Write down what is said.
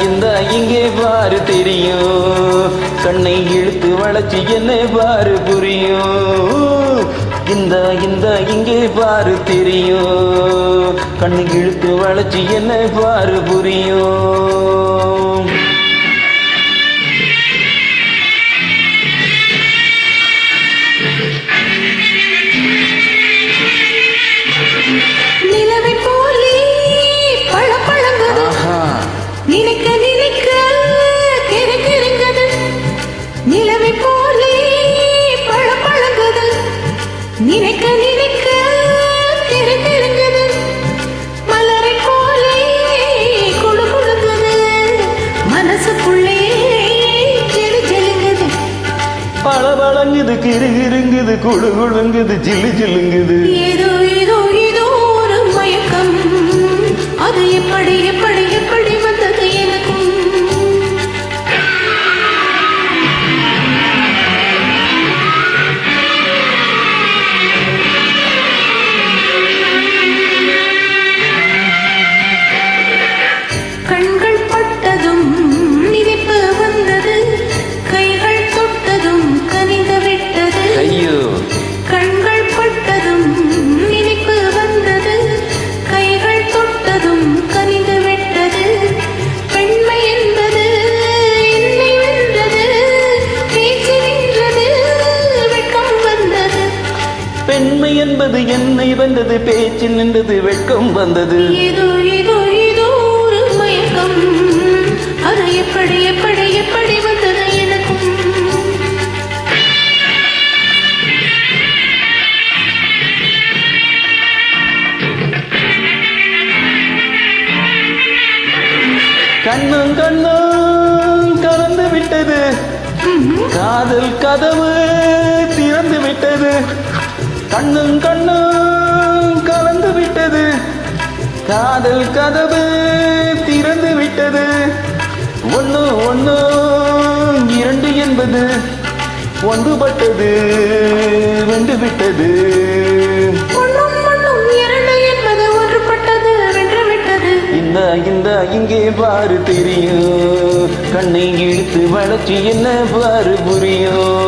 இந்த இங்கே பாரு தெரியும், கண்ணை இழுத்து வளைச்சி என்ன பாரு புரியும். இந்த இங்கே பாரு தெரியும், கண்ணை இழுத்து வளைச்சி என்ன பாரு புரியும். நினைக்க நினைக்க கிறுகிறுங்குது, நிலவை போலே பழப்பழங்குது. நினைக்க நினைக்க கிறுகிறுங்குது, மலரை போலே குழு குழுங்குது. மனசுக்குள்ளே ஜெலு ஜெலுங்குது, பழபழங்குது கிறுகிறுங்குது குழு குழுங்குது ஜில்லு ஜில்லுங்குது. ஏதோ ஏதோ ஏதோ ஒரு மயக்கம், அது எப்படி எப்படி எப்படி வந்தது எனக்கும். கண்கள் பட்டதும் நினைப்பு வந்தது, கைகள் தொட்டதும் கனிந்து விட்டது. ஐயோ, கண்கள் பட்டதும் நினைப்பு வந்தது, கைகள் தொட்டதும் கனிந்து விட்டது. பெண்மை என்பது என்னை வென்றது, பேச்சு நின்றது, வெட்கம் வந்தது. பெண்மை என்பது என்னை வென்றது, பேச்சு நின்றது, வெட்கம் வந்தது. ஏதோ ஏதோ ஏதோ ஒரு மயக்கம், அது எப்படி எப்படி எப்படி வந்தது எனக்கும். கண்ணும் கண்ணும் கலந்து விட்டது, காதல் கதவு திறந்து விட்டது. கண்ணும் கண்ணும் கலந்து விட்டது, காதல் கதவு திறந்து விட்டது. ஒன்று ஒன்று இரண்டு என்பது ஒன்றுபட்டது வென்று விட்டது. ஒன்றும் ஒன்றும் இரண்டு என்பது ஒன்றுபட்டது வென்று விட்டது. இந்த இங்கே பாரு தெரியும், கண்ணை இழுத்து வளைச்சி என்ன பாரு புரியும்.